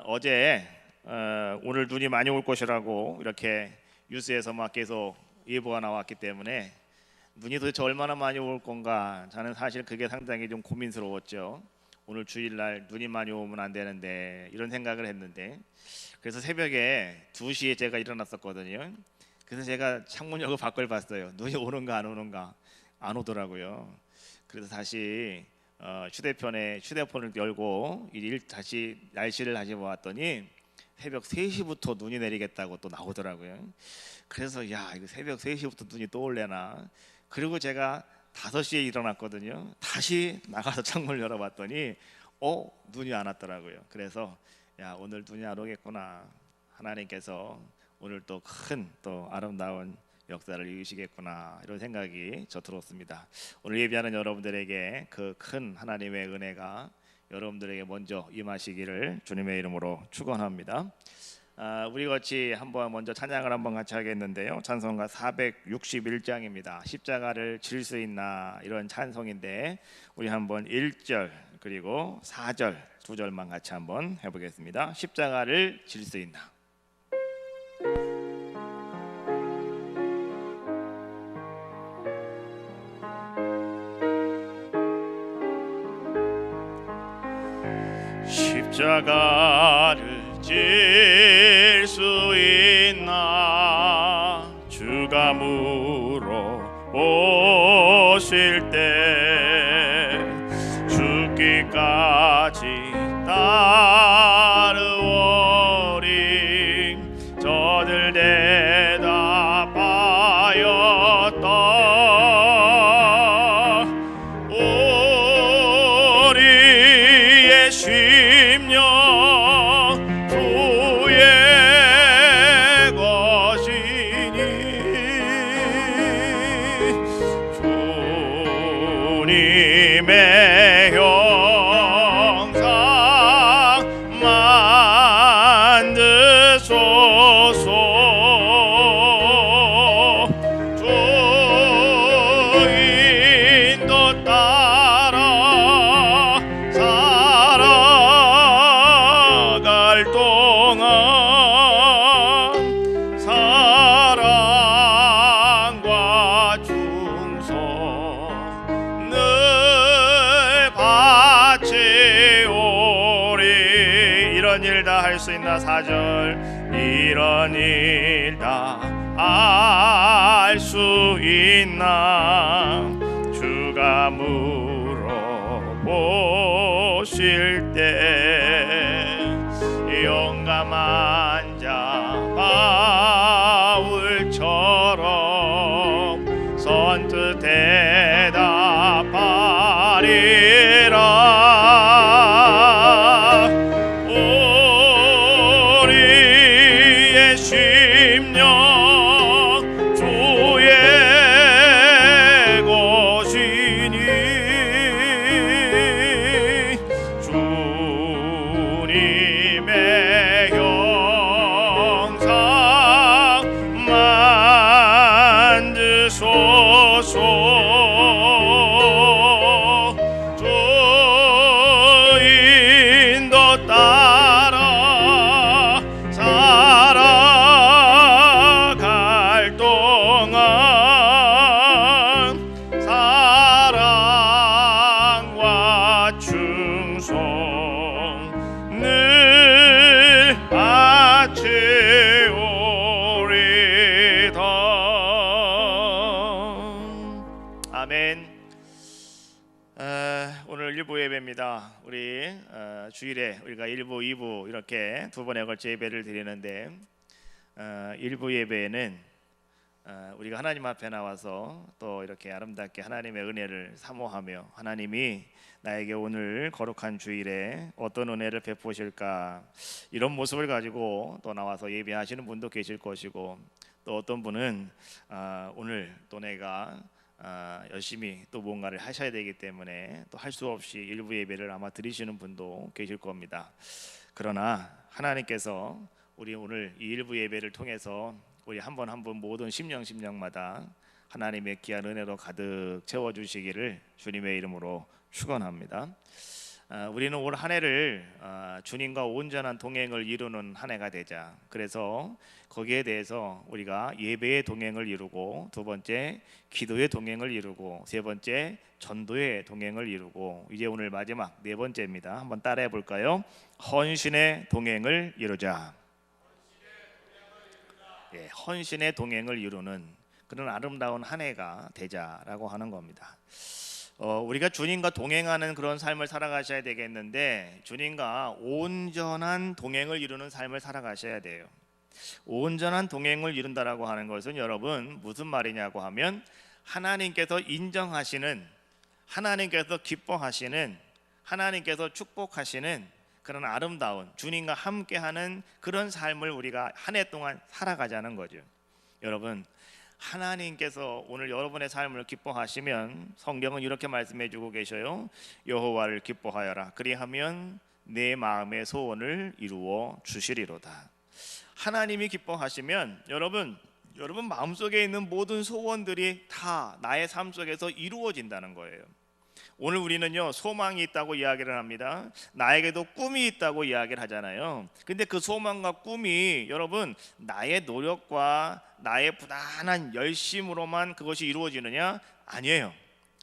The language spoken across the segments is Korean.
어제 오늘 눈이 많이 올 것이라고 이렇게 뉴스에서 막 계속 예보가 나왔기 때문에 눈이 도대체 얼마나 많이 올 건가, 저는 사실 그게 상당히 좀 고민스러웠죠. 오늘 주일날 눈이 많이 오면 안 되는데 이런 생각을 했는데, 그래서 새벽에 2시에 제가 일어났었거든요. 그래서 제가 창문 열고 밖을 봤어요. 눈이 오는가 안 오는가. 안 오더라고요. 그래서 다시 휴대폰을 열고 다시 날씨를 다시 보았더니 새벽 3시부터 눈이 내리겠다고 또 나오더라고요. 그래서 야, 이거 새벽 3시부터 눈이 또 올래나. 그리고 제가 5시에 일어났거든요. 다시 나가서 창문을 열어봤더니 눈이 안 왔더라고요. 그래서 야, 오늘 눈이 안 오겠구나. 하나님께서 오늘 또 큰 또 아름다운 역사를 이루시겠구나, 이런 생각이 저 들었습니다. 오늘 예배하는 여러분들에게 그 큰 하나님의 은혜가 여러분들에게 먼저 임하시기를 주님의 이름으로 축원합니다. 우리 같이 한번 먼저 찬양을 한번 같이 하겠는데요. 찬송가 461장입니다. 십자가를 질 수 있나, 이런 찬송인데 우리 한번 1절 그리고 4절 두 절만 같이 한번 해보겠습니다. 십자가를 질 수 있나. 십자가를 질 수 있나, 주가 물어보실 때 죽기까지 따르오리. 저들 대답하였다. 우리의 심령 주의 것이니, 주님의 형상 만드소서. 주 인도 따라 살아갈 동안 사랑과 충성을 바치오리. 이런 일 다 할 수 있나. 4절 이런 일 다 할 수 있나, 주가 물어보실 때 용감한 자 바울처럼 선뜻 대답하리라. 우리의 심령 주의 것이니, 주님의 형상 만드소서. 주 인도 따라 살아갈 동안 사랑과 충성을 바치오리다. 아멘. 오늘 일부 예배입니다. 우리 주일에 우리가 1부, 2부 이렇게 두 번에 걸쳐 예배를 드리는데, 1부 예배에는 우리가 하나님 앞에 나와서 또 이렇게 아름답게 하나님의 은혜를 사모하며, 하나님이 나에게 오늘 거룩한 주일에 어떤 은혜를 베푸실까, 이런 모습을 가지고 또 나와서 예배하시는 분도 계실 것이고, 또 어떤 분은 오늘 또 내가 열심히 또 뭔가를 하셔야 되기 때문에 또 할 수 없이 일부 예배를 아마 드리시는 분도 계실 겁니다. 그러나 하나님께서 우리 오늘 이 일부 예배를 통해서 우리 한 번 한 번 모든 심령마다 하나님의 귀한 은혜로 가득 채워주시기를 주님의 이름으로 축원합니다. 우리는 올 한 해를 주님과 온전한 동행을 이루는 한 해가 되자. 그래서 거기에 대해서 우리가 예배의 동행을 이루고, 두 번째 기도의 동행을 이루고, 세 번째 전도의 동행을 이루고, 이제 오늘 마지막 네 번째입니다. 한번 따라해 볼까요? 헌신의 동행을 이루자. 예, 헌신의 동행을 이루는 그런 아름다운 한 해가 되자라고 하는 겁니다. 우리가 주님과 동행하는 그런 삶을 살아가셔야 되겠는데, 주님과 온전한 동행을 이루는 삶을 살아가셔야 돼요. 온전한 동행을 이룬다라고 하는 것은 여러분 무슨 말이냐고 하면, 하나님께서 인정하시는, 하나님께서 기뻐하시는, 하나님께서 축복하시는 그런 아름다운 주님과 함께하는 그런 삶을 우리가 한 해 동안 살아가자는 거죠. 여러분, 하나님께서 오늘 여러분의 삶을 기뻐하시면 성경은 이렇게 말씀해 주고 계셔요. 여호와를 기뻐하여라, 그리하면 내 마음의 소원을 이루어 주시리로다. 하나님이 기뻐하시면 여러분 마음속에 있는 모든 소원들이 다 나의 삶 속에서 이루어진다는 거예요. 오늘 우리는요, 소망이 있다고 이야기를 합니다. 나에게도 꿈이 있다고 이야기를 하잖아요. 근데 그 소망과 꿈이 여러분 나의 노력과 나의 부단한 열심으로만 그것이 이루어지느냐? 아니에요.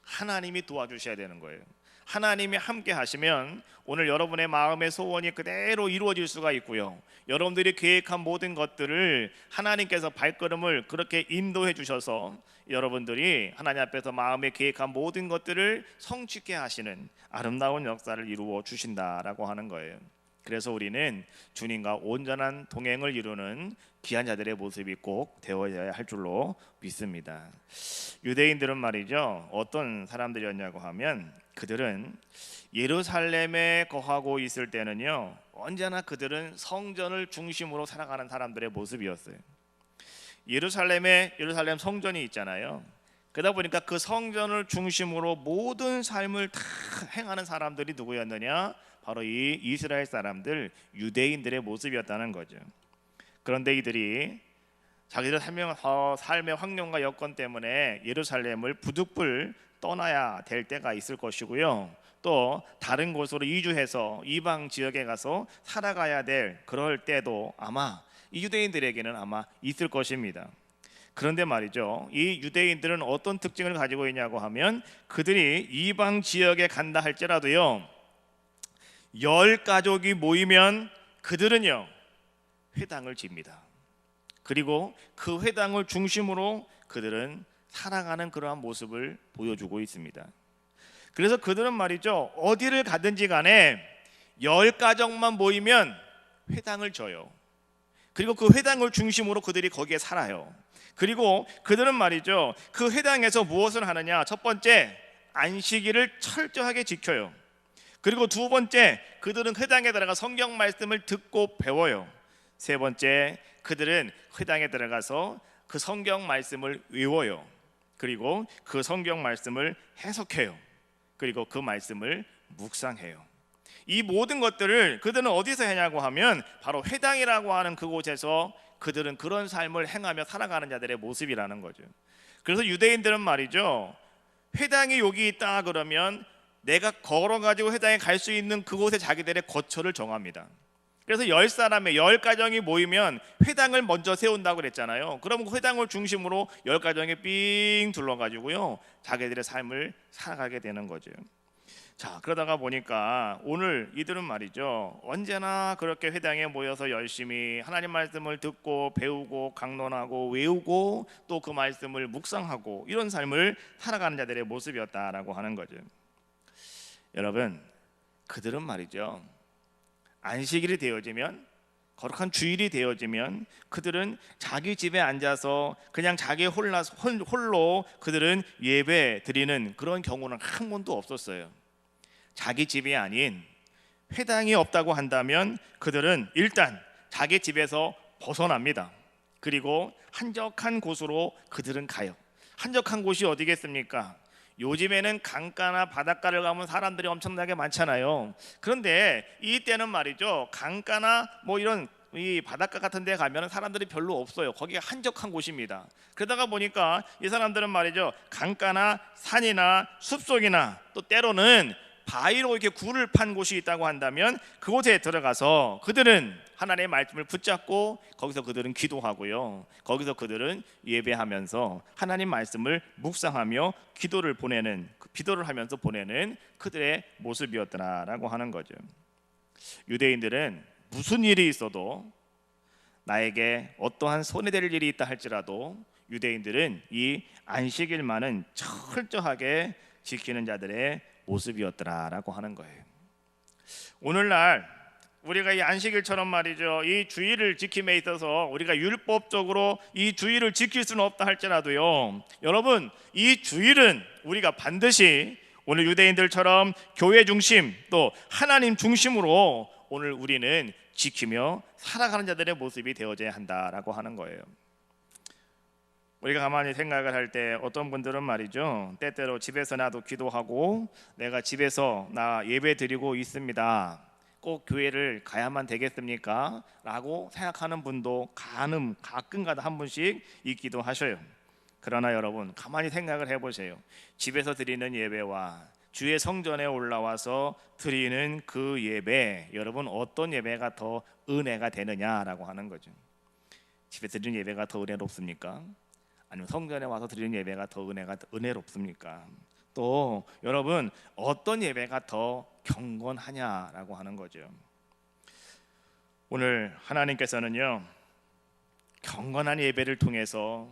하나님이 도와주셔야 되는 거예요. 하나님이 함께 하시면 오늘 여러분의 마음의 소원이 그대로 이루어질 수가 있고요, 여러분들이 계획한 모든 것들을 하나님께서 발걸음을 그렇게 인도해 주셔서 여러분들이 하나님 앞에서 마음에 계획한 모든 것들을 성취케 하시는 아름다운 역사를 이루어 주신다라고 하는 거예요. 그래서 우리는 주님과 온전한 동행을 이루는 귀한 자들의 모습이 꼭 되어야 할 줄로 믿습니다. 유대인들은 말이죠, 어떤 사람들이었냐고 하면, 그들은 예루살렘에 거하고 있을 때는요, 언제나 그들은 성전을 중심으로 살아가는 사람들의 모습이었어요. 예루살렘 성전이 있잖아요. 그러다 보니까 그 성전을 중심으로 모든 삶을 다 행하는 사람들이 누구였느냐? 바로 이 이스라엘 사람들, 유대인들의 모습이었다는 거죠. 그런데 이들이 자기들 삶의 환경과 여건 때문에 예루살렘을 부득불 떠나야 될 때가 있을 것이고요, 또 다른 곳으로 이주해서 이방 지역에 가서 살아가야 될 그럴 때도 아마 이 유대인들에게는 아마 있을 것입니다. 그런데 말이죠, 이 유대인들은 어떤 특징을 가지고 있냐고 하면, 그들이 이방 지역에 간다 할지라도요, 10가족이 모이면 그들은요 회당을 집니다. 그리고 그 회당을 중심으로 그들은 살아가는 그러한 모습을 보여주고 있습니다. 그래서 그들은 말이죠, 어디를 가든지 간에 10가족만 모이면 회당을 져요. 그리고 그 회당을 중심으로 그들이 거기에 살아요. 그리고 그들은 말이죠, 그 회당에서 무엇을 하느냐? 첫 번째, 안식일을 철저하게 지켜요. 그리고 두 번째, 그들은 회당에 들어가 성경 말씀을 듣고 배워요. 세 번째, 그들은 회당에 들어가서 그 성경 말씀을 외워요. 그리고 그 성경 말씀을 해석해요. 그리고 그 말씀을 묵상해요. 이 모든 것들을 그들은 어디서 하냐고 하면, 바로 회당이라고 하는 그곳에서 그들은 그런 삶을 행하며 살아가는 자들의 모습이라는 거죠. 그래서 유대인들은 말이죠, 회당이 여기 있다 그러면 내가 걸어가지고 회당에 갈 수 있는 그곳에 자기들의 거처를 정합니다. 그래서 10사람의 10가정이 모이면 회당을 먼저 세운다고 그랬잖아요. 그럼 그 회당을 중심으로 10가정이 삥 둘러가지고요, 자기들의 삶을 살아가게 되는 거죠. 자, 그러다가 보니까 오늘 이들은 말이죠, 언제나 그렇게 회당에 모여서 열심히 하나님 말씀을 듣고 배우고 강론하고 외우고 또 그 말씀을 묵상하고 이런 삶을 살아가는 자들의 모습이었다라고 하는 거죠. 여러분, 그들은 말이죠, 안식일이 되어지면, 거룩한 주일이 되어지면 그들은 자기 집에 앉아서 그냥 자기 홀로 그들은 예배 드리는 그런 경우는 한 번도 없었어요. 자기 집이 아닌 회당이 없다고 한다면 그들은 일단 자기 집에서 벗어납니다. 그리고 한적한 곳으로 그들은 가요. 한적한 곳이 어디겠습니까? 요즘에는 강가나 바닷가를 가면 사람들이 엄청나게 많잖아요. 그런데 이때는 말이죠, 강가나 뭐 이런 이 바닷가 같은 데 가면 사람들이 별로 없어요. 거기가 한적한 곳입니다. 그러다가 보니까 이 사람들은 말이죠, 강가나 산이나 숲속이나 또 때로는 바위로 이렇게 굴을 판 곳이 있다고 한다면 그곳에 들어가서 그들은 하나님의 말씀을 붙잡고 거기서 그들은 기도하고요, 거기서 그들은 예배하면서 하나님 말씀을 묵상하며 기도를 하면서 보내는 그들의 모습이었더라라고 하는 거죠. 유대인들은 무슨 일이 있어도, 나에게 어떠한 손해될 일이 있다 할지라도 유대인들은 이 안식일만은 철저하게 지키는 자들의 모습이었더라라고 하는 거예요. 오늘날 우리가 이 안식일처럼 말이죠, 이 주일을 지킴에 있어서 우리가 율법적으로 이 주일을 지킬 수는 없다 할지라도요, 여러분, 이 주일은 우리가 반드시 오늘 유대인들처럼 교회 중심 또 하나님 중심으로 오늘 우리는 지키며 살아가는 자들의 모습이 되어져야 한다라고 하는 거예요. 우리가 가만히 생각을 할 때 어떤 분들은 말이죠, 때때로 집에서 나도 기도하고 내가 집에서 나 예배 드리고 있습니다, 꼭 교회를 가야만 되겠습니까? 라고 생각하는 분도 가끔가다 한 분씩 있기도 하셔요. 그러나 여러분, 가만히 생각을 해보세요. 집에서 드리는 예배와 주의 성전에 올라와서 드리는 그 예배, 여러분 어떤 예배가 더 은혜가 되느냐라고 하는 거죠. 집에서 드리는 예배가 더 은혜롭습니까? 아니면 성전에 와서 드리는 예배가 더 은혜롭습니까? 또 여러분, 어떤 예배가 더 경건하냐라고 하는 거죠. 오늘 하나님께서는요, 경건한 예배를 통해서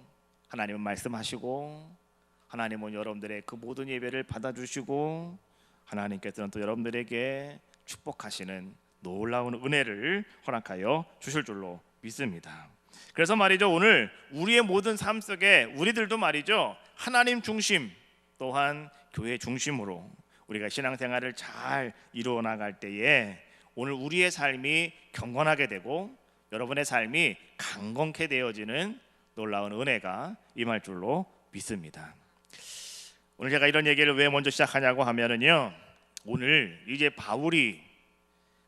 하나님은 말씀하시고, 하나님은 여러분들의 그 모든 예배를 받아주시고, 하나님께서는 또 여러분들에게 축복하시는 놀라운 은혜를 허락하여 주실 줄로 믿습니다. 그래서 말이죠, 오늘 우리의 모든 삶 속에 우리들도 말이죠, 하나님 중심 또한 교회 중심으로 우리가 신앙생활을 잘 이루어 나갈 때에 오늘 우리의 삶이 경건하게 되고 여러분의 삶이 강건케 되어지는 놀라운 은혜가 임할 줄로 믿습니다. 오늘 제가 이런 얘기를 왜 먼저 시작하냐고 하면은요, 오늘 이제 바울이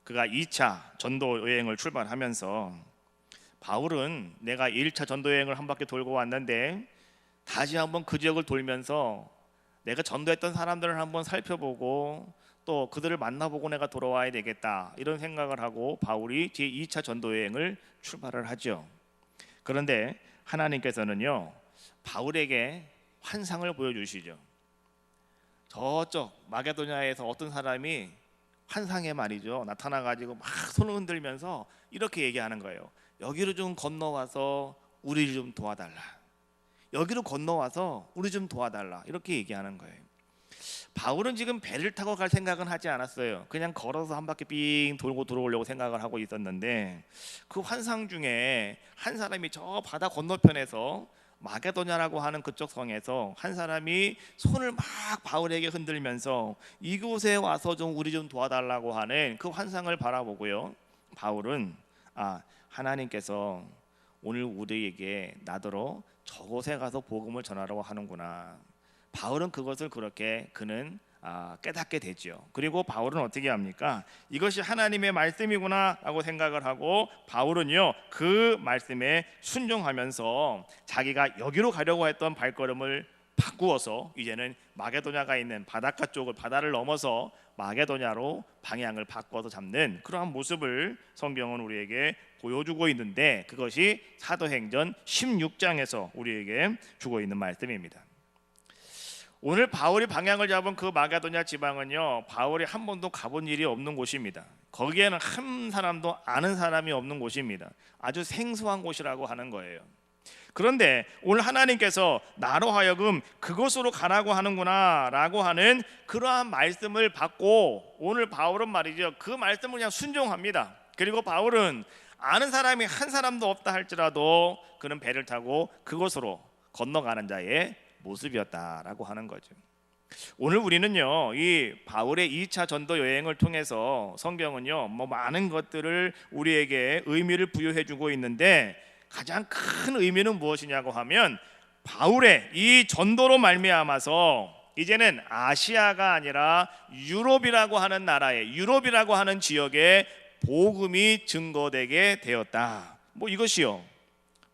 그가 2차 전도 여행을 출발하면서, 바울은 내가 1차 전도 여행을 한 바퀴 돌고 왔는데 다시 한번 그 지역을 돌면서 내가 전도했던 사람들을 한번 살펴보고 또 그들을 만나보고 내가 돌아와야 되겠다, 이런 생각을 하고 바울이 제2차 전도 여행을 출발을 하죠. 그런데 하나님께서는요, 바울에게 환상을 보여주시죠. 저쪽 마게도냐에서 어떤 사람이 환상에 말이죠, 나타나가지고 막 손을 흔들면서 이렇게 얘기하는 거예요. 여기로 좀 건너와서 우리 좀 도와달라, 여기로 건너와서 우리 좀 도와달라, 이렇게 얘기하는 거예요. 바울은 지금 배를 타고 갈 생각은 하지 않았어요. 그냥 걸어서 한 바퀴 삥 돌고 들어오려고 생각을 하고 있었는데, 그 환상 중에 한 사람이 저 바다 건너편에서 마게도냐라고 하는 그쪽 성에서 한 사람이 손을 막 바울에게 흔들면서 이곳에 와서 좀 우리 좀 도와달라고 하는 그 환상을 바라보고요, 바울은 하나님께서 오늘 우리에게 나더러 저곳에 가서 복음을 전하라고 하는구나. 바울은 그것을 그렇게 그는 깨닫게 되죠. 그리고 바울은 어떻게 합니까? 이것이 하나님의 말씀이구나 라고 생각을 하고, 바울은요, 그 말씀에 순종하면서 자기가 여기로 가려고 했던 발걸음을 바꾸어서 이제는 마게도냐가 있는 바닷가 쪽을, 바다를 넘어서 마게도냐로 방향을 바꿔서 잡는 그러한 모습을 성경은 우리에게 보여주고 있는데, 그것이 사도행전 16장에서 우리에게 주고 있는 말씀입니다. 오늘 바울이 방향을 잡은 그 마게도냐 지방은요, 바울이 한 번도 가본 일이 없는 곳입니다. 거기에는 한 사람도 아는 사람이 없는 곳입니다. 아주 생소한 곳이라고 하는 거예요. 그런데 오늘 하나님께서 나로 하여금 그곳으로 가라고 하는구나 라고 하는 그러한 말씀을 받고, 오늘 바울은 말이죠, 그 말씀을 그냥 순종합니다. 그리고 바울은 아는 사람이 한 사람도 없다 할지라도 그는 배를 타고 그곳으로 건너가는 자의 모습이었다라고 하는 거죠. 오늘 우리는요, 이 바울의 2차 전도 여행을 통해서 성경은요, 많은 것들을 우리에게 의미를 부여해 주고 있는데, 가장 큰 의미는 무엇이냐고 하면, 바울의 이 전도로 말미암아서 이제는 아시아가 아니라 유럽이라고 하는 나라에, 유럽이라고 하는 지역에 복음이 증거되게 되었다. 이것이요,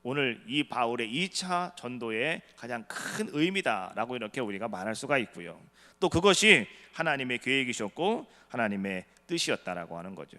오늘 이 바울의 2차 전도의 가장 큰 의미다라고 이렇게 우리가 말할 수가 있고요. 또 그것이 하나님의 계획이셨고 하나님의 뜻이었다라고 하는 거죠.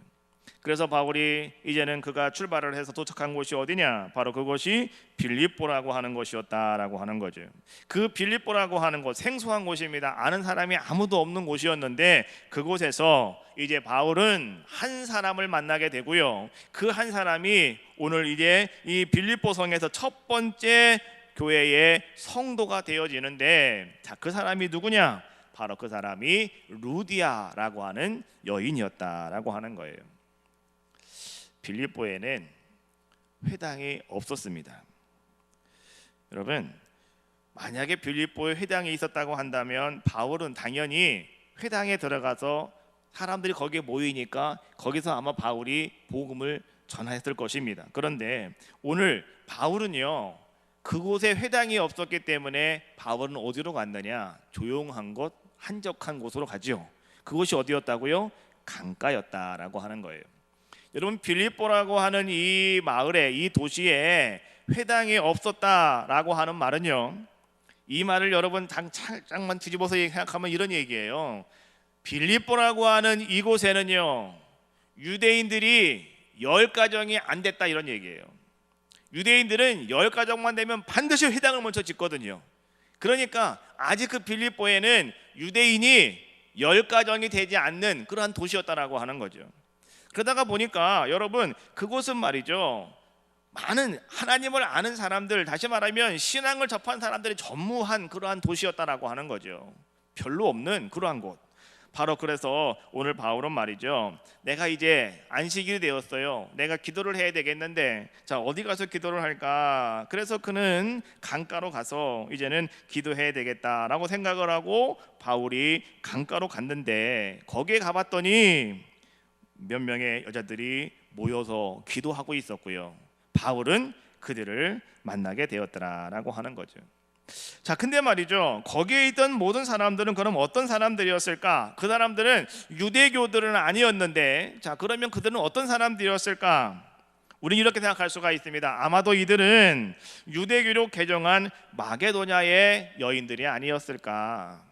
그래서 바울이 이제는 그가 출발을 해서 도착한 곳이 어디냐? 바로 그곳이 빌립보라고 하는 곳이었다라고 하는 거죠. 그 빌립보라고 하는 곳, 생소한 곳입니다. 아는 사람이 아무도 없는 곳이었는데 그곳에서 이제 바울은 한 사람을 만나게 되고요. 그 한 사람이 오늘 이제 이 빌립보 성에서 첫 번째 교회의 성도가 되어지는데, 자, 그 사람이 누구냐? 바로 그 사람이 루디아라고 하는 여인이었다라고 하는 거예요. 빌립보에는 회당이 없었습니다. 여러분, 만약에 빌립보에 회당이 있었다고 한다면 바울은 당연히 회당에 들어가서 사람들이 거기에 모이니까 거기서 아마 바울이 복음을 전했을 것입니다. 그런데 오늘 바울은요, 그곳에 회당이 없었기 때문에 바울은 어디로 갔느냐? 조용한 곳, 한적한 곳으로 가죠. 그곳이 어디였다고요? 강가였다라고 하는 거예요. 여러분, 빌립보라고 하는 이 마을에, 이 도시에 회당이 없었다라고 하는 말은요, 이 말을 여러분 잠깐만 뒤집어서 생각하면 이런 얘기예요. 빌립보라고 하는 이곳에는요, 유대인들이 10가정이 안 됐다, 이런 얘기예요. 유대인들은 10가정만 되면 반드시 회당을 먼저 짓거든요. 그러니까 아직 그 빌립보에는 유대인이 10가정이 되지 않는 그러한 도시였다라고 하는 거죠. 그러다가 보니까 여러분, 그곳은 말이죠, 많은 하나님을 아는 사람들, 다시 말하면 신앙을 접한 사람들이 전무한 그러한 도시였다라고 하는 거죠. 별로 없는 그러한 곳. 바로 그래서 오늘 바울은 말이죠, 내가 이제 안식일이 되었어요. 내가 기도를 해야 되겠는데, 자, 어디 가서 기도를 할까? 그래서 그는 강가로 가서 이제는 기도해야 되겠다라고 생각을 하고 바울이 강가로 갔는데, 거기에 가봤더니 몇 명의 여자들이 모여서 기도하고 있었고요. 바울은 그들을 만나게 되었더라라고 하는 거죠. 자, 근데 말이죠, 거기에 있던 모든 사람들은 그럼 어떤 사람들이었을까? 그 사람들은 유대교들은 아니었는데, 자, 그러면 그들은 어떤 사람들이었을까? 우리는 이렇게 생각할 수가 있습니다. 아마도 이들은 유대교로 개종한 마게도냐의 여인들이 아니었을까?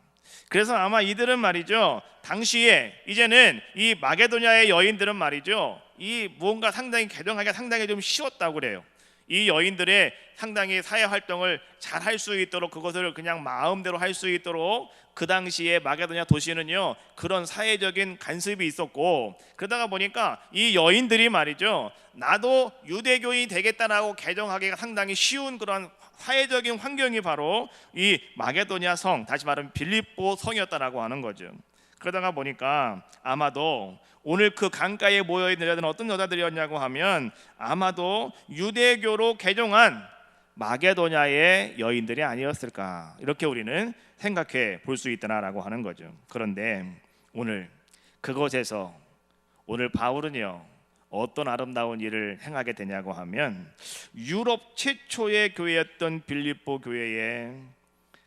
그래서 아마 이들은 말이죠, 당시에 이제는 이 마게도냐의 여인들은 말이죠, 이 무언가 상당히 개종하기가 상당히 좀 쉬웠다고 그래요. 이 여인들의 상당히 사회 활동을 잘 할 수 있도록, 그것을 그냥 마음대로 할 수 있도록 그 당시에 마게도냐 도시는요, 그런 사회적인 간섭이 있었고, 그러다가 보니까 이 여인들이 말이죠, 나도 유대교인이 되겠다라고 개종하기가 상당히 쉬운 그런 사회적인 환경이 바로 이 마게도냐 성, 다시 말하면 빌립보 성이었다라고 하는 거죠. 그러다가 보니까 아마도 오늘 그 강가에 모여있는 여자들은 어떤 여자들이었냐고 하면 아마도 유대교로 개종한 마게도냐의 여인들이 아니었을까, 이렇게 우리는 생각해 볼 수 있다라고 하는 거죠. 그런데 오늘 그곳에서 오늘 바울은요, 어떤 아름다운 일을 행하게 되냐고 하면 유럽 최초의 교회였던 빌립보 교회의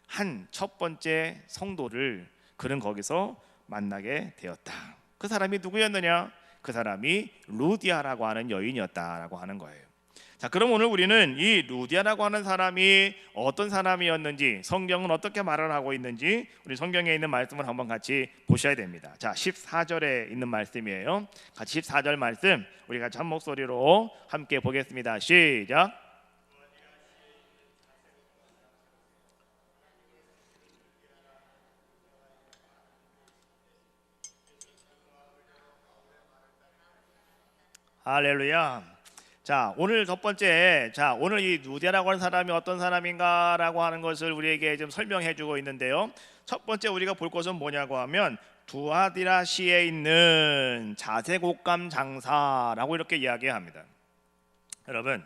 한 첫 번째 성도를 그는 거기서 만나게 되었다. 그 사람이 누구였느냐? 그 사람이 루디아라고 하는 여인이었다라고 하는 거예요. 자, 그럼 오늘 우리는 이 루디아라고 하는 사람이 어떤 사람이었는지, 성경은 어떻게 말을 하고 있는지 우리 성경에 있는 말씀을 한번 같이 보셔야 됩니다. 자, 14절에 있는 말씀이에요. 같이 14절 말씀 우리 같이 한 목소리로 함께 보겠습니다. 시작. 할렐루야. 자, 오늘 첫 번째, 자, 오늘 이 루디아라고 하는 사람이 어떤 사람인가라고 하는 것을 우리에게 좀 설명해 주고 있는데요. 첫 번째 우리가 볼 것은 뭐냐고 하면 두아디라시에 있는 자색옷감 장사라고 이렇게 이야기합니다. 여러분,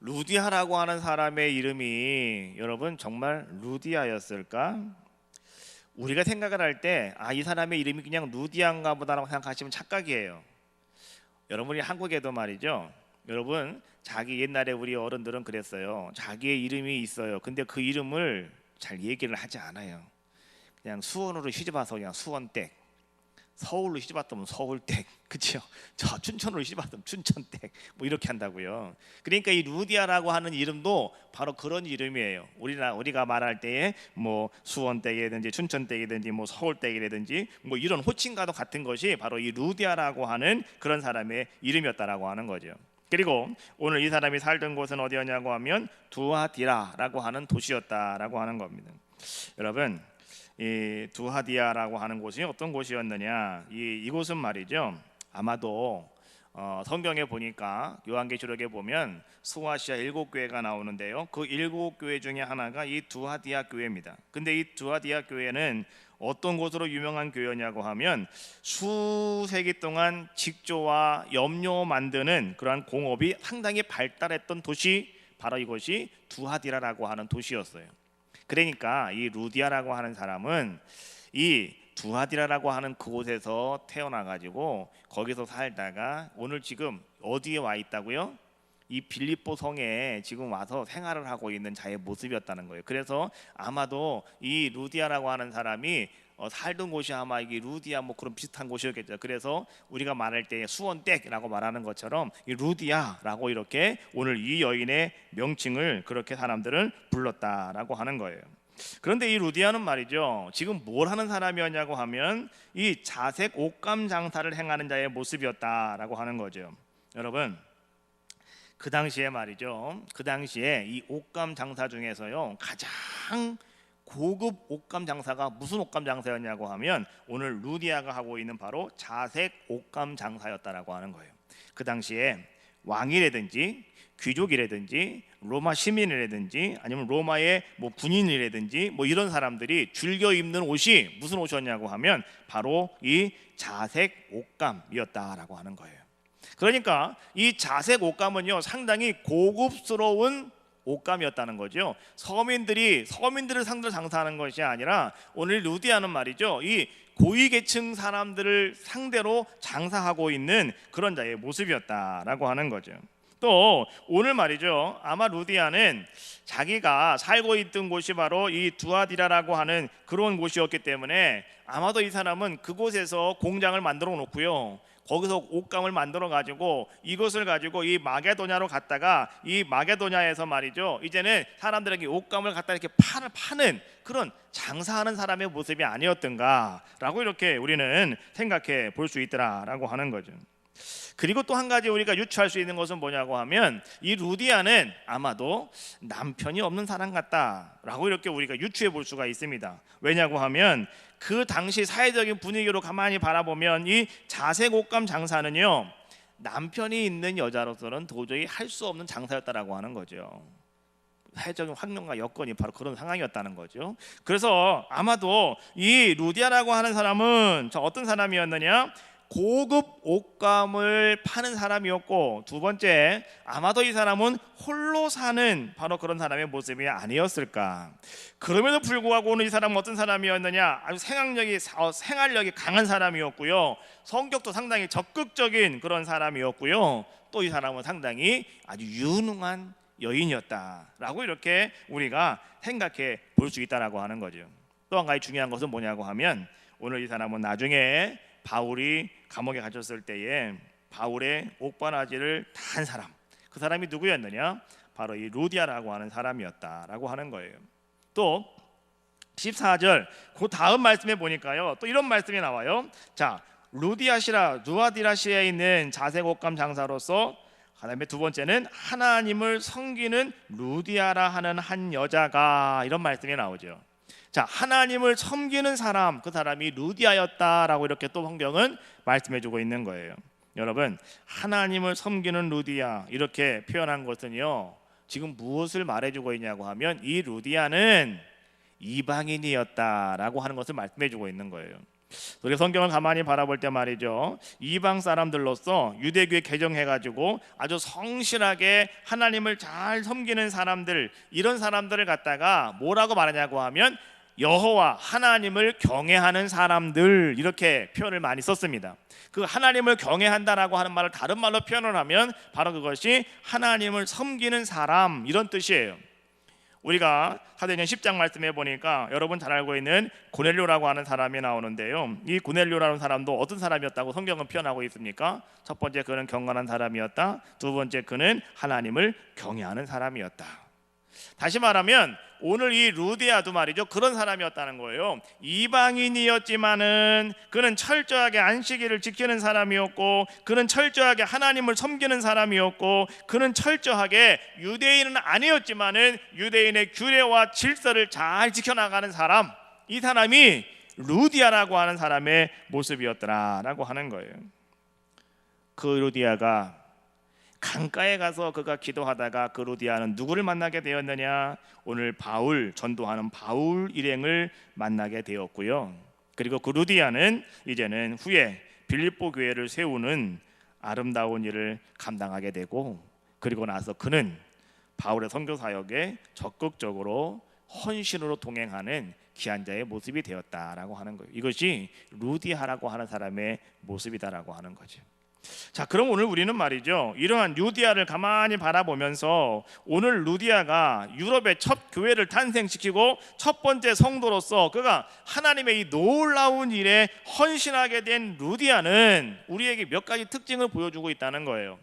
루디아라고 하는 사람의 이름이 여러분 정말 루디아였을까? 우리가 생각을 할 때 이 사람의 이름이 그냥 루디아인가 보다라고 생각하시면 착각이에요. 여러분이 한국에도 말이죠, 여러분, 자기 옛날에 우리 어른들은 그랬어요. 자기의 이름이 있어요. 근데 그 이름을 잘 얘기를 하지 않아요. 그냥 수원으로 시집와서 그냥 수원댁, 서울로 시집왔다면 서울댁, 그렇죠? 저 춘천으로 시집왔다면 춘천댁, 뭐 이렇게 한다고요. 그러니까 이 루디아라고 하는 이름도 바로 그런 이름이에요. 우리가 말할 때에 뭐 수원댁이든지 춘천댁이든지 뭐 서울댁이라든지 뭐 이런 호칭과도 같은 것이 바로 이 루디아라고 하는 그런 사람의 이름이었다라고 하는 거죠. 그리고 오늘 이 사람이 살던 곳은 어디였냐고 하면 두아디라라고 하는 도시였다라고 하는 겁니다. 여러분, 이 두하디아라고 하는 곳이 어떤 곳이었느냐? 이곳은 말이죠. 아마도 성경에 보니까 요한계시록에 보면 소아시아 7교회가 나오는데요. 그 7교회 중에 하나가 이 두하디아 교회입니다. 근데 이 두하디아 교회는 어떤 곳으로 유명한 교회냐고 하면 수세기 동안 직조와 염료 만드는 그러한 공업이 상당히 발달했던 도시, 바로 이것이 두하디라라고 하는 도시였어요. 그러니까 이 루디아라고 하는 사람은 이 두하디라라고 하는 그곳에서 태어나가지고 거기서 살다가 오늘 지금 어디에 와 있다고요? 이 빌립보 성에 지금 와서 생활을 하고 있는 자의 모습이었다는 거예요. 그래서 아마도 이 루디아라고 하는 사람이 살던 곳이 아마 이게 루디아 뭐 그런 비슷한 곳이었겠죠. 그래서 우리가 말할 때 수원댁이라고 말하는 것처럼 이 루디아라고 이렇게 오늘 이 여인의 명칭을 그렇게 사람들은 불렀다라고 하는 거예요. 그런데 이 루디아는 말이죠, 지금 뭘 하는 사람이었냐고 하면 이 자색 옷감 장사를 행하는 자의 모습이었다라고 하는 거죠. 여러분, 그 당시에 말이죠, 그 당시에 이 옷감 장사 중에서요 가장 고급 옷감 장사가 무슨 옷감 장사였냐고 하면 오늘 루디아가 하고 있는 바로 자색 옷감 장사였다라고 하는 거예요. 그 당시에 왕이라든지 귀족이라든지 로마 시민이라든지 아니면 로마의 뭐 군인이라든지 뭐 이런 사람들이 즐겨 입는 옷이 무슨 옷이었냐고 하면 바로 이 자색 옷감이었다라고 하는 거예요. 그러니까 이 자색 옷감은요 상당히 고급스러운 옷감이었다는 거죠. 서민들을 상대로 장사하는 것이 아니라 오늘 루디아는 말이죠, 이 고위계층 사람들을 상대로 장사하고 있는 그런 자의 모습이었다라고 하는 거죠. 또 오늘 말이죠, 아마 루디아는 자기가 살고 있던 곳이 바로 이 두아디라라고 하는 그런 곳이었기 때문에 아마도 이 사람은 그곳에서 공장을 만들어 놓고요, 거기서 옷감을 만들어 가지고 이것을 가지고 이 마게도냐로 갔다가 이 마게도냐에서 말이죠, 이제는 사람들에게 옷감을 갖다 이렇게 파는 그런 장사하는 사람의 모습이 아니었던가라고 이렇게 우리는 생각해 볼 수 있더라라고 하는 거죠. 그리고 또 한 가지 우리가 유추할 수 있는 것은 뭐냐고 하면 이 루디아는 아마도 남편이 없는 사람 같다라고 이렇게 우리가 유추해 볼 수가 있습니다. 왜냐고 하면 그 당시 사회적인 분위기로 가만히 바라보면 이 자색 옷감 장사는요 남편이 있는 여자로서는 도저히 할 수 없는 장사였다라고 하는 거죠. 사회적인 환경과 여건이 바로 그런 상황이었다는 거죠. 그래서 아마도 이 루디아라고 하는 사람은 어떤 사람이었느냐, 고급 옷감을 파는 사람이었고, 두 번째 아마도 이 사람은 홀로 사는 바로 그런 사람의 모습이 아니었을까. 그럼에도 불구하고 오늘 이 사람은 어떤 사람이었느냐, 아주 생활력이 강한 사람이었고요, 성격도 상당히 적극적인 그런 사람이었고요, 또 이 사람은 상당히 아주 유능한 여인이었다라고 이렇게 우리가 생각해 볼 수 있다라고 하는 거죠. 또 한 가지 중요한 것은 뭐냐고 하면 오늘 이 사람은 나중에 바울이 감옥에 갇혔을 때에 바울의 옥바라지를 단 사람, 그 사람이 누구였느냐, 바로 이 루디아라고 하는 사람이었다라고 하는 거예요. 또 14절 그 다음 말씀에 보니까요 또 이런 말씀이 나와요. 자, 두아디라시에 있는 자색 옷감 장사로서, 그다음에 두 번째는 하나님을 섬기는 루디아라 하는 한 여자가, 이런 말씀이 나오죠. 자, 하나님을 섬기는 사람, 그 사람이 루디아였다라고 이렇게 또 성경은 말씀해주고 있는 거예요. 여러분, 하나님을 섬기는 루디아 이렇게 표현한 것은요 지금 무엇을 말해주고 있냐고 하면 이 루디아는 이방인이었다라고 하는 것을 말씀해주고 있는 거예요. 우리가 성경을 가만히 바라볼 때 말이죠, 이방 사람들로서 유대교에 개종해가지고 아주 성실하게 하나님을 잘 섬기는 사람들, 이런 사람들을 갖다가 뭐라고 말하냐고 하면 여호와 하나님을 경외하는 사람들, 이렇게 표현을 많이 썼습니다. 그 하나님을 경외한다라고 하는 말을 다른 말로 표현을 하면 바로 그것이 하나님을 섬기는 사람, 이런 뜻이에요. 우리가 사도행전 10장 말씀해 보니까 여러분 잘 알고 있는 고넬료라고 하는 사람이 나오는데요. 이 고넬료라는 사람도 어떤 사람이었다고 성경은 표현하고 있습니까? 첫 번째, 그는 경건한 사람이었다. 두 번째, 그는 하나님을 경외하는 사람이었다. 다시 말하면 오늘 이 루디아도 말이죠, 그런 사람이었다는 거예요. 이방인이었지만은 그는 철저하게 안식일을 지키는 사람이었고, 그는 철저하게 하나님을 섬기는 사람이었고, 그는 철저하게 유대인은 아니었지만은 유대인의 규례와 질서를 잘 지켜나가는 사람, 이 사람이 루디아라고 하는 사람의 모습이었더라라고 하는 거예요. 그 루디아가 강가에 가서 그가 기도하다가 그 루디아는 누구를 만나게 되었느냐? 오늘 바울, 전도하는 바울 일행을 만나게 되었고요. 그리고 그 루디아는 이제는 후에 빌립보 교회를 세우는 아름다운 일을 감당하게 되고, 그리고 나서 그는 바울의 선교 사역에 적극적으로 헌신으로 동행하는 귀한 자의 모습이 되었다라고 하는 거예요. 이것이 루디아라고 하는 사람의 모습이다라고 하는 거죠. 자, 그럼 오늘 우리는 말이죠, 이러한 루디아를 가만히 바라보면서 오늘 루디아가 유럽의 첫 교회를 탄생시키고 첫 번째 성도로서 그가 하나님의 이 놀라운 일에 헌신하게 된 루디아는 우리에게 몇 가지 특징을 보여주고 있다는 거예요.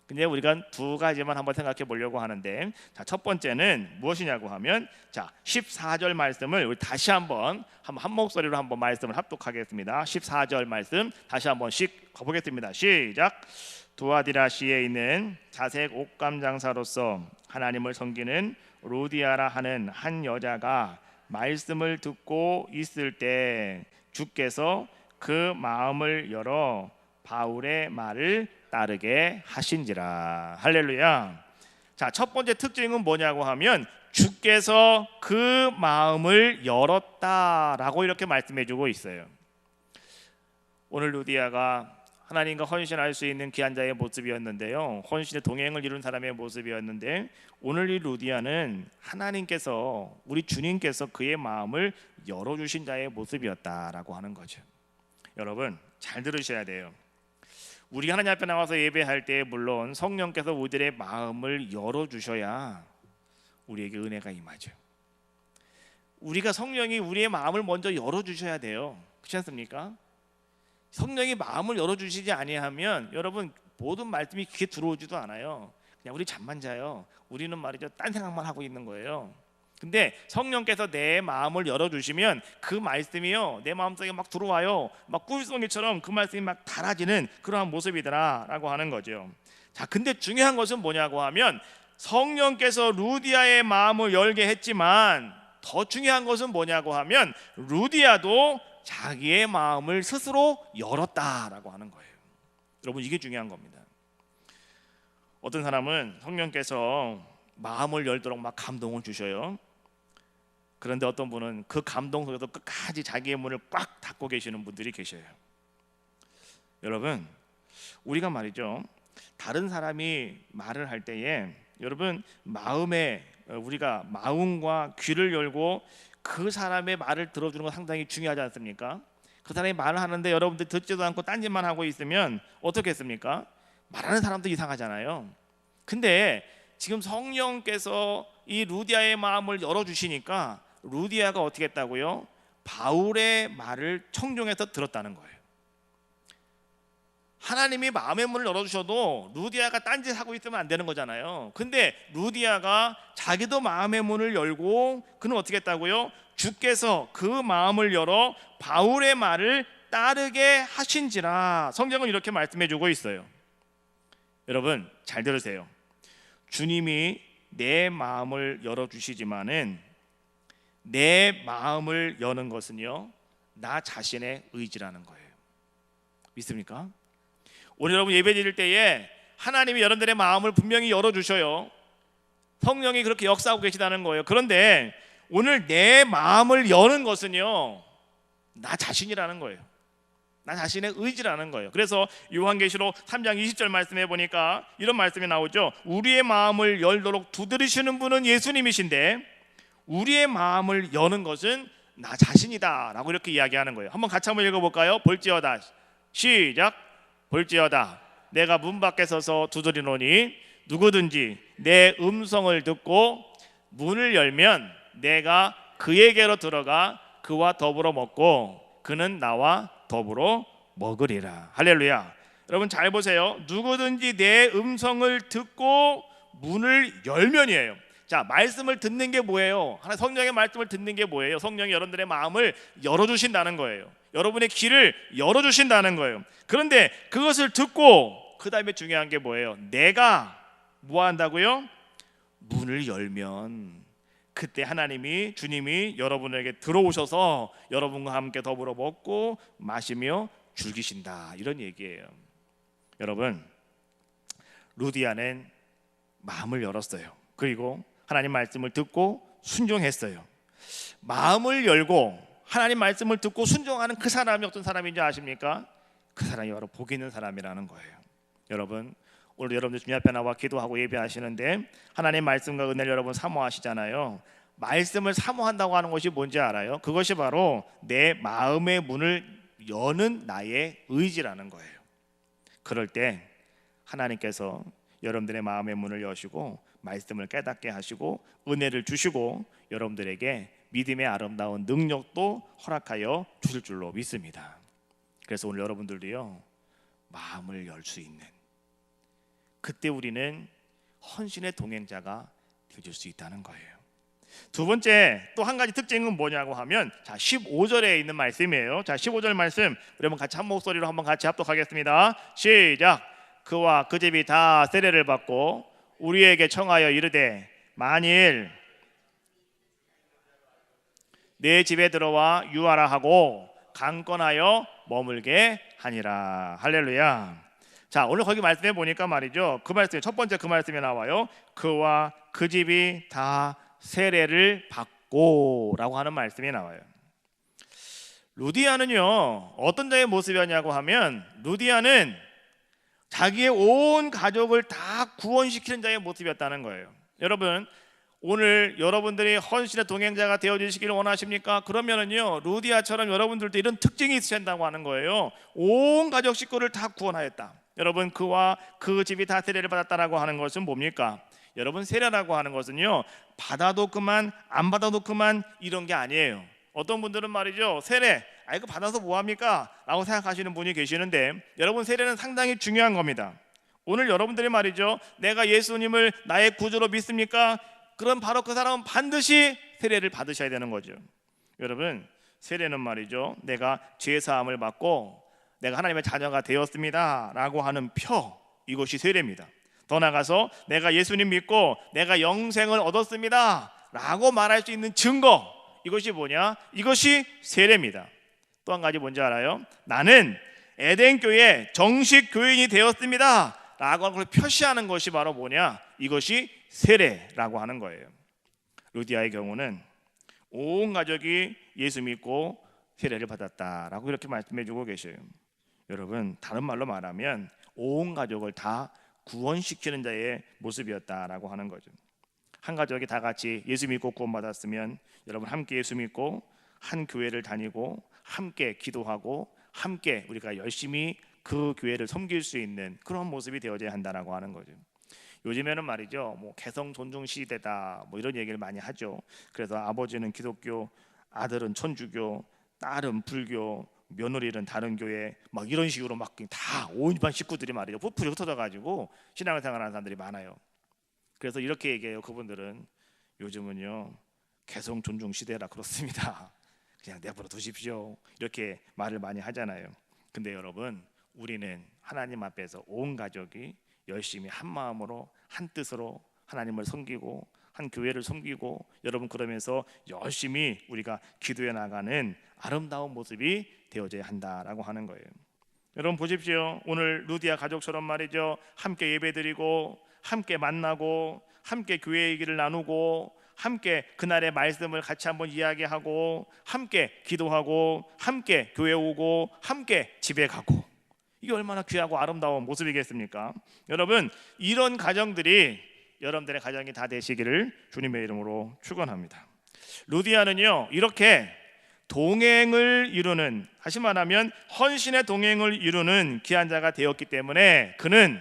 근데 우리가 두 가지만 한번 생각해 보려고 하는데, 자, 첫 번째는 무엇이냐고 하면, 자, 14절 말씀을 우리 다시 한번 한 목소리로 한번 말씀을 합독하겠습니다. 14절 말씀 다시 한번씩 가보겠습니다. 시작. 두아디라시에 있는 자색 옷감 장사로서 하나님을 섬기는 루디아라 하는 한 여자가 말씀을 듣고 있을 때 주께서 그 마음을 열어 바울의 말을 따르게 하신지라. 할렐루야. 자, 첫 번째 특징은 뭐냐고 하면 주께서 그 마음을 열었다라고 이렇게 말씀해 주고 있어요. 오늘 루디아가 하나님과 헌신할 수 있는 귀한 자의 모습이었는데요, 헌신의 동행을 이룬 사람의 모습이었는데, 오늘 이 루디아는 하나님께서, 우리 주님께서 그의 마음을 열어주신 자의 모습이었다라고 하는 거죠. 여러분 잘 들으셔야 돼요. 우리 하나님 앞에 나와서 예배할 때 물론 성령께서 우리들의 마음을 열어주셔야 우리에게 은혜가 임하죠. 우리가 성령이 우리의 마음을 먼저 열어주셔야 돼요. 그렇지 않습니까? 성령이 마음을 열어주시지 아니하면 여러분 모든 말씀이 귀에 들어오지도 않아요. 그냥 우리 잠만 자요. 우리는 말이죠, 딴 생각만 하고 있는 거예요. 근데 성령께서 내 마음을 열어주시면 그 말씀이요, 내 마음속에 막 들어와요. 막 꿀송이처럼 그 말씀이 막 달아지는 그러한 모습이더라라고 하는 거죠. 자, 근데 중요한 것은 뭐냐고 하면 성령께서 루디아의 마음을 열게 했지만 더 중요한 것은 뭐냐고 하면 루디아도 자기의 마음을 스스로 열었다라고 하는 거예요. 여러분 이게 중요한 겁니다. 어떤 사람은 성령께서 마음을 열도록 막 감동을 주셔요. 그런데 어떤 분은 그 감동 속에서 끝까지 자기의 문을 꽉 닫고 계시는 분들이 계셔요. 여러분 우리가 말이죠, 다른 사람이 말을 할 때에 여러분 마음에 우리가 마음과 귀를 열고 그 사람의 말을 들어주는 건 상당히 중요하지 않습니까? 그 사람이 말을 하는데 여러분들 듣지도 않고 딴짓만 하고 있으면 어떻겠습니까? 말하는 사람도 이상하잖아요. 근데 지금 성령께서 이 루디아의 마음을 열어주시니까 루디아가 어떻게 했다고요? 바울의 말을 청종해서 들었다는 거예요. 하나님이 마음의 문을 열어주셔도 루디아가 딴짓하고 있으면 안 되는 거잖아요. 근데 루디아가 자기도 마음의 문을 열고 그는 어떻게 했다고요? 주께서 그 마음을 열어 바울의 말을 따르게 하신지라. 성경은 이렇게 말씀해 주고 있어요. 여러분 잘 들으세요. 주님이 내 마음을 열어주시지만은 내 마음을 여는 것은요, 나 자신의 의지라는 거예요. 믿습니까? 오늘 여러분 예배 드릴 때에 하나님이 여러분들의 마음을 분명히 열어주셔요. 성령이 그렇게 역사하고 계시다는 거예요. 그런데 오늘 내 마음을 여는 것은요, 나 자신이라는 거예요. 나 자신의 의지라는 거예요. 그래서 요한계시록 3장 20절 말씀해 보니까 이런 말씀이 나오죠. 우리의 마음을 열도록 두드리시는 분은 예수님이신데 우리의 마음을 여는 것은 나 자신이다 라고 이렇게 이야기하는 거예요. 한번 같이 한번 읽어볼까요? 볼지어다. 시작. 볼지어다 내가 문 밖에 서서 두드리노니 누구든지 내 음성을 듣고 문을 열면 내가 그에게로 들어가 그와 더불어 먹고 그는 나와 더불어 먹으리라. 할렐루야. 여러분 잘 보세요. 누구든지 내 음성을 듣고 문을 열면이에요. 자, 말씀을 듣는 게 뭐예요? 하나 성령의 말씀을 듣는 게 뭐예요? 성령이 여러분들의 마음을 열어주신다는 거예요. 여러분의 귀를 열어주신다는 거예요. 그런데 그것을 듣고 그 다음에 중요한 게 뭐예요? 내가 뭐 한다고요? 문을 열면 그때 하나님이, 주님이 여러분에게 들어오셔서 여러분과 함께 더불어 먹고 마시며 즐기신다, 이런 얘기예요. 여러분, 루디아는 마음을 열었어요. 그리고 하나님 말씀을 듣고 순종했어요. 마음을 열고 하나님 말씀을 듣고 순종하는 그 사람이 어떤 사람인지 아십니까? 그 사람이 바로 복 있는 사람이라는 거예요. 여러분, 오늘 여러분들 주님 앞에 나와 기도하고 예배하시는데 하나님 말씀과 은혜를 여러분 사모하시잖아요. 말씀을 사모한다고 하는 것이 뭔지 알아요? 그것이 바로 내 마음의 문을 여는 나의 의지라는 거예요. 그럴 때 하나님께서 여러분들의 마음의 문을 여시고 말씀을 깨닫게 하시고 은혜를 주시고 여러분들에게 믿음의 아름다운 능력도 허락하여 주실 줄로 믿습니다. 그래서 오늘 여러분들도요, 마음을 열 수 있는, 그때 우리는 헌신의 동행자가 되어줄 수 있다는 거예요. 두 번째 또 한 가지 특징은 뭐냐고 하면, 자 15절에 있는 말씀이에요. 자 15절 말씀 우리 한번 같이 한 목소리로 한번 같이 합독하겠습니다. 시작. 그와 그 집이 다 세례를 받고 우리에게 청하여 이르되 만일 내 집에 들어와 유하라 하고 강권하여 머물게 하니라. 할렐루야. 자, 오늘 거기 말씀해 보니까 말이죠, 그 말씀에 첫 번째 그 말씀이 나와요. 그와 그 집이 다 세례를 받고 라고 하는 말씀이 나와요. 루디아는요 어떤 자의 모습이었냐고 하면, 루디아는 자기의 온 가족을 다 구원시키는 자의 모습이었다는 거예요. 여러분, 오늘 여러분들이 헌신의 동행자가 되어주시기를 원하십니까? 그러면은요 루디아처럼 여러분들도 이런 특징이 있으신다고 하는 거예요. 온 가족 식구를 다 구원하였다. 여러분, 그와 그 집이 다 세례를 받았다라고 하는 것은 뭡니까? 여러분, 세례라고 하는 것은요 받아도 그만 안 받아도 그만 이런 게 아니에요. 어떤 분들은 말이죠, 세례 이거 받아서 뭐합니까? 라고 생각하시는 분이 계시는데, 여러분, 세례는 상당히 중요한 겁니다. 오늘 여러분들이 말이죠, 내가 예수님을 나의 구주로 믿습니까? 그럼 바로 그 사람은 반드시 세례를 받으셔야 되는 거죠. 여러분, 세례는 말이죠, 내가 죄사함을 받고 내가 하나님의 자녀가 되었습니다 라고 하는 표, 이것이 세례입니다. 더 나아가서 내가 예수님 믿고 내가 영생을 얻었습니다 라고 말할 수 있는 증거, 이것이 뭐냐? 이것이 세례입니다. 또 한 가지 뭔지 알아요? 나는 에덴교회 정식 교인이 되었습니다 라고 하는 걸 표시하는 것이 바로 뭐냐? 이것이 세례라고 하는 거예요. 루디아의 경우는 온 가족이 예수 믿고 세례를 받았다라고 이렇게 말씀해 주고 계셔요. 여러분, 다른 말로 말하면 온 가족을 다 구원시키는 자의 모습이었다라고 하는 거죠. 한 가족이 다 같이 예수 믿고 구원받았으면 여러분 함께 예수 믿고 한 교회를 다니고 함께 기도하고 함께 우리가 열심히 그 교회를 섬길 수 있는 그런 모습이 되어져야 한다라고 하는 거죠. 요즘에는 말이죠, 뭐 개성 존중 시대다 뭐 이런 얘기를 많이 하죠. 그래서 아버지는 기독교, 아들은 천주교, 딸은 불교, 며느리는 다른 교회, 막 이런 식으로 막 다 온 집안 식구들이 말이죠 뿔뿔이 흩어져 가지고 신앙생활하는 사람들이 많아요. 그래서 이렇게 얘기해요. 그분들은 요즘은요 개성 존중 시대라 그렇습니다. 그냥 내버려 두십시오 이렇게 말을 많이 하잖아요. 근데 여러분, 우리는 하나님 앞에서 온 가족이 열심히 한 마음으로 한 뜻으로 하나님을 섬기고 한 교회를 섬기고, 여러분 그러면서 열심히 우리가 기도해 나가는 아름다운 모습이 되어져야 한다라고 하는 거예요. 여러분 보십시오. 오늘 루디아 가족처럼 말이죠, 함께 예배드리고 함께 만나고 함께 교회 얘기를 나누고 함께 그날의 말씀을 같이 한번 이야기하고 함께 기도하고 함께 교회 오고 함께 집에 가고, 이게 얼마나 귀하고 아름다운 모습이겠습니까? 여러분, 이런 가정들이 여러분들의 가정이 다 되시기를 주님의 이름으로 축원합니다. 루디아는요 이렇게 동행을 이루는, 다시 말하면 헌신의 동행을 이루는 귀한 자가 되었기 때문에 그는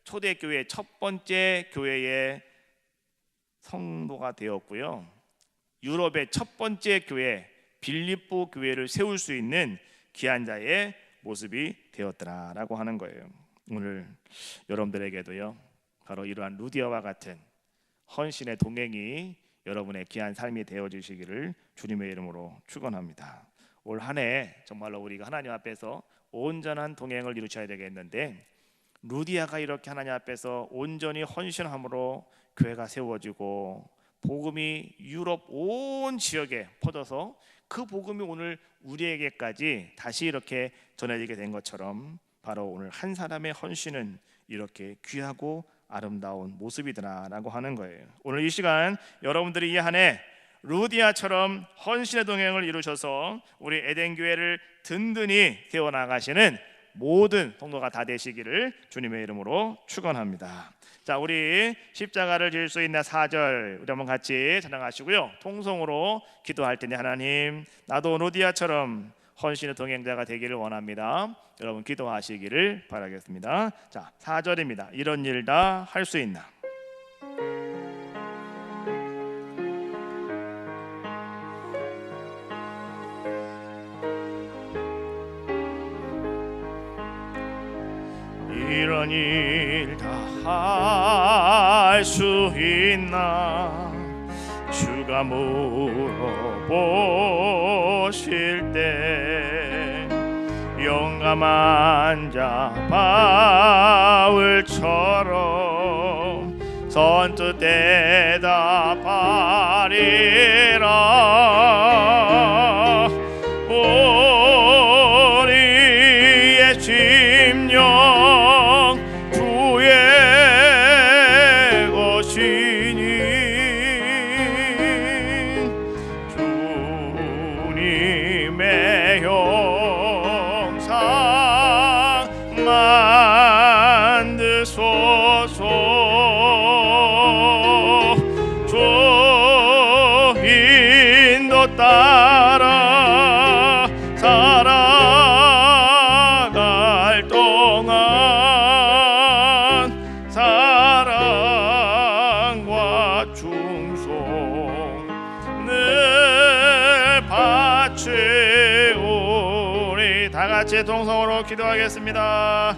초대교회 첫 번째 교회의 성도가 되었고요. 유럽의 첫 번째 교회 빌립보 교회를 세울 수 있는 귀한 자의 모습이 되었더라라고 하는 거예요. 오늘 여러분들에게도요, 바로 이러한 루디아와 같은 헌신의 동행이 여러분의 귀한 삶이 되어 주시기를 주님의 이름으로 축원합니다. 올 한 해 정말로 우리가 하나님 앞에서 온전한 동행을 이루셔야 되겠는데, 루디아가 이렇게 하나님 앞에서 온전히 헌신함으로 교회가 세워지고 복음이 유럽 온 지역에 퍼져서 그 복음이 오늘 우리에게까지 다시 이렇게 전해지게 된 것처럼, 바로 오늘 한 사람의 헌신은 이렇게 귀하고 아름다운 모습이더라라고 하는 거예요. 오늘 이 시간 여러분들이 이 한 해 루디아처럼 헌신의 동행을 이루셔서 우리 에덴 교회를 든든히 세워나가시는 모든 성도가 다 되시기를 주님의 이름으로 축원합니다. 자, 우리 십자가를 질 수 있는 4절 우리 한번 같이 찬양하시고요, 통성으로 기도할 텐데, 하나님, 나도 루디아처럼 헌신의 동행자가 되기를 원합니다. 여러분 기도하시기를 바라겠습니다. 자, 4절입니다. 이런 일 다 할 수 있나? 이런 일 다 할 수 있나? 주가 물어보실 때 용감한 자 바울처럼 선뜻 대답하리라. 우리의 심령 주의 것이니 주님의 형상 만드소서. 주 인도 따라 살아갈 동안 사랑과 충성 늘 바치오리. 다 같이 동성으로 기도하겠습니다.